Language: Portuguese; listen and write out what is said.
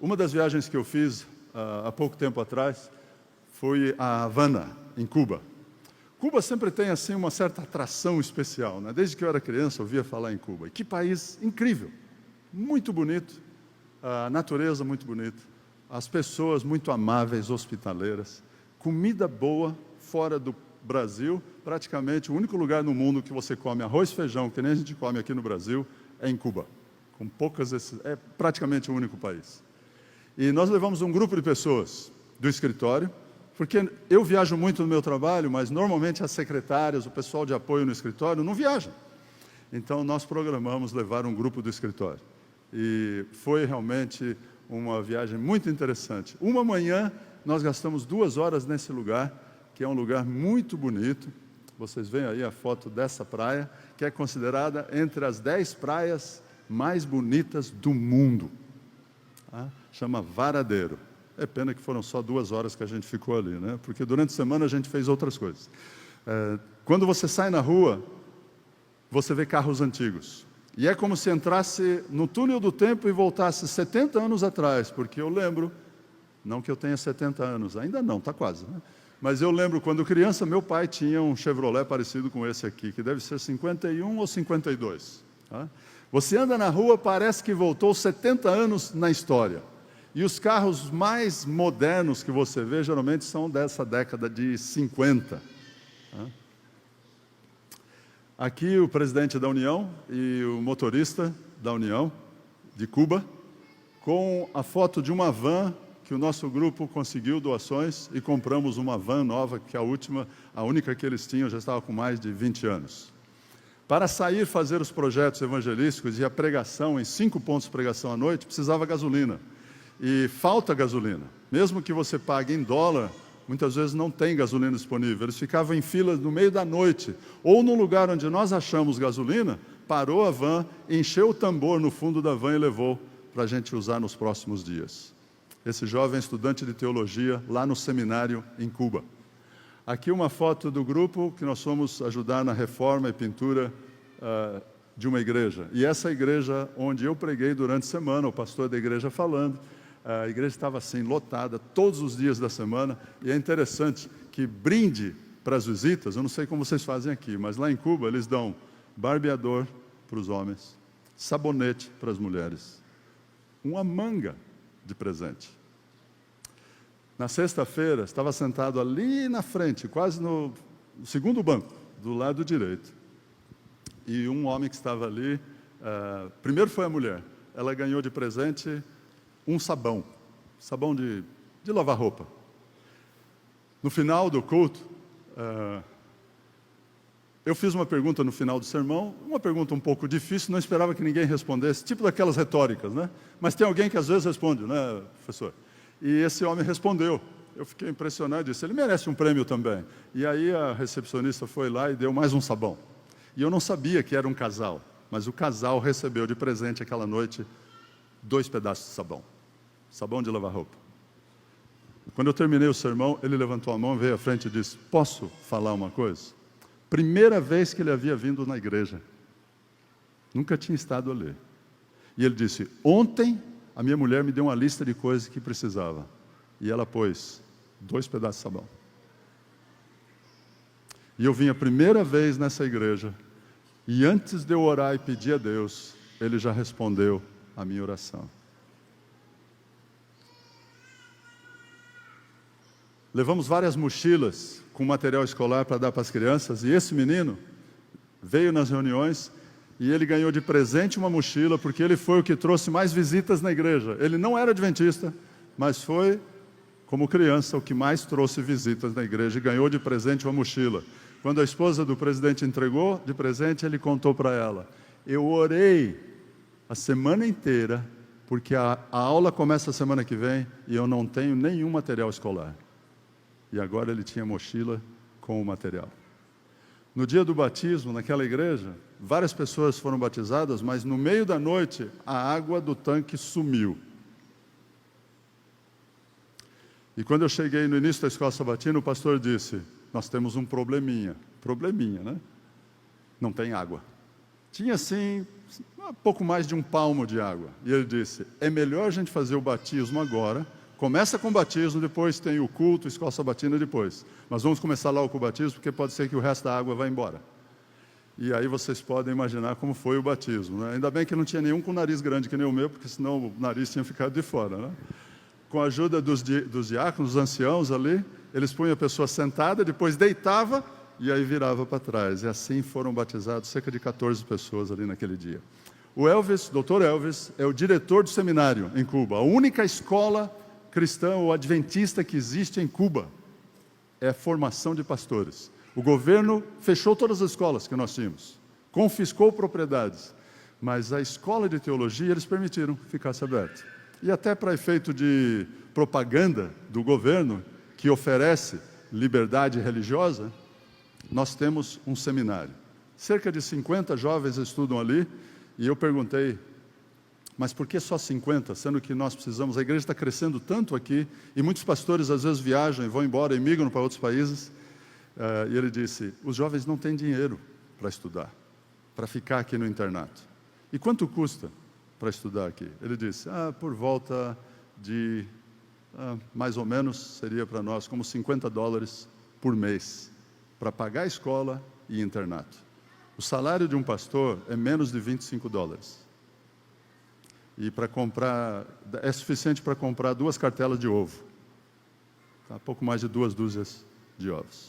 Uma das viagens que eu fiz há pouco tempo atrás foi a Havana, em Cuba. Cuba sempre tem assim uma certa atração especial, né? Desde que eu era criança, eu ouvia falar em Cuba. E que país incrível, muito bonito, a natureza muito bonita, as pessoas muito amáveis, hospitaleiras, comida boa fora do Brasil. Praticamente o único lugar no mundo que você come arroz e feijão, que nem a gente come aqui no Brasil, é em Cuba. Com poucas, é praticamente o único país. E nós levamos um grupo de pessoas do escritório, porque eu viajo muito no meu trabalho, mas normalmente as secretárias, o pessoal de apoio no escritório não viajam. Então nós programamos levar um grupo do escritório. E foi realmente uma viagem muito interessante. Uma manhã nós gastamos 2 horas nesse lugar, que é um lugar muito bonito. Vocês veem aí a foto dessa praia, que é considerada entre as 10 praias mais bonitas do mundo. Chama Varadeiro. É pena que foram só 2 horas que a gente ficou ali, né? Porque durante a semana a gente fez outras coisas. Quando você sai na rua, você vê carros antigos. E é como se entrasse no túnel do tempo e voltasse 70 anos atrás, porque eu lembro, não que eu tenha 70 anos, ainda não, está quase, né? Mas eu lembro, quando criança, meu pai tinha um Chevrolet parecido com esse aqui, que deve ser 51 ou 52. Tá? Você anda na rua, parece que voltou 70 anos na história. E os carros mais modernos que você vê, geralmente são dessa década de 50. Tá? Aqui o presidente da União e o motorista da União, de Cuba, com a foto de uma van que o nosso grupo conseguiu doações e compramos uma van nova, que a única que eles tinham, já estava com mais de 20 anos. Para sair fazer os projetos evangelísticos e a pregação, em 5 pontos de pregação à noite, precisava gasolina. E falta gasolina. Mesmo que você pague em dólar, muitas vezes não tem gasolina disponível. Eles ficavam em fila no meio da noite, ou no lugar onde nós achamos gasolina, parou a van, encheu o tambor no fundo da van e levou para a gente usar nos próximos dias. Esse jovem estudante de teologia lá no seminário em Cuba. Aqui uma foto do grupo que nós fomos ajudar na reforma e pintura de uma igreja. E essa igreja onde eu preguei durante a semana, o pastor da igreja falando, a igreja estava assim, lotada, todos os dias da semana. E é interessante que brinde para as visitas, eu não sei como vocês fazem aqui, mas lá em Cuba eles dão barbeador para os homens, sabonete para as mulheres, uma manga de presente. Na sexta-feira, estava sentado ali na frente, quase no segundo banco, do lado direito. E um homem que estava ali, primeiro foi a mulher, ela ganhou de presente um sabão de lavar roupa. No final do culto, eu fiz uma pergunta no final do sermão, uma pergunta um pouco difícil, não esperava que ninguém respondesse, tipo daquelas retóricas, né? Mas tem alguém que às vezes responde, né, professor? E esse homem respondeu. Eu fiquei impressionado e disse, ele merece um prêmio também. E aí a recepcionista foi lá e deu mais um sabão. E eu não sabia que era um casal, mas o casal recebeu de presente aquela noite 2 pedaços de sabão. Sabão de lavar roupa. Quando eu terminei o sermão, ele levantou a mão, veio à frente e disse, posso falar uma coisa? Primeira vez que ele havia vindo na igreja. Nunca tinha estado ali. E ele disse, ontem a minha mulher me deu uma lista de coisas que precisava. E ela pôs 2 pedaços de sabão. E eu vim a primeira vez nessa igreja, e antes de eu orar e pedir a Deus, Ele já respondeu a minha oração. Levamos várias mochilas com material escolar para dar para as crianças, e esse menino veio nas reuniões, e ele ganhou de presente uma mochila, porque ele foi o que trouxe mais visitas na igreja. Ele não era adventista, mas foi, como criança, o que mais trouxe visitas na igreja, e ganhou de presente uma mochila. Quando a esposa do presidente entregou de presente, ele contou para ela, eu orei a semana inteira, porque a aula começa a semana que vem, e eu não tenho nenhum material escolar. E agora ele tinha mochila com o material. No dia do batismo, naquela igreja, várias pessoas foram batizadas, mas no meio da noite, a água do tanque sumiu. E quando eu cheguei no início da escola sabatina, o pastor disse, nós temos um probleminha, né? Não tem água. Tinha assim, pouco mais de um palmo de água. E ele disse, é melhor a gente fazer o batismo agora, começa com o batismo, depois tem o culto, escola sabatina depois. Mas vamos começar logo com o batismo, porque pode ser que o resto da água vá embora. E aí vocês podem imaginar como foi o batismo, né? Ainda bem que não tinha nenhum com o nariz grande que nem o meu, porque senão o nariz tinha ficado de fora, né? Com a ajuda dos diáconos, dos anciãos ali, eles punham a pessoa sentada, depois deitava e aí virava para trás. E assim foram batizados cerca de 14 pessoas ali naquele dia. O Elvis, Dr. Elvis, é o diretor do seminário em Cuba. A única escola cristã ou adventista que existe em Cuba é a formação de pastores. O governo fechou todas as escolas que nós tínhamos, confiscou propriedades, mas a escola de teologia eles permitiram que ficasse aberta. E até para efeito de propaganda do governo, que oferece liberdade religiosa, nós temos um seminário. Cerca de 50 jovens estudam ali, e eu perguntei, mas por que só 50, sendo que nós precisamos, a igreja está crescendo tanto aqui, e muitos pastores às vezes viajam e vão embora e migram para outros países, e ele disse, os jovens não têm dinheiro para estudar, para ficar aqui no internato. E quanto custa para estudar aqui? Ele disse, por volta de, mais ou menos, seria para nós como $50 por mês, para pagar a escola e internato. O salário de um pastor é menos de $25. E para comprar, é suficiente para comprar 2 cartelas de ovo. Pouco mais de 2 dúzias de ovos.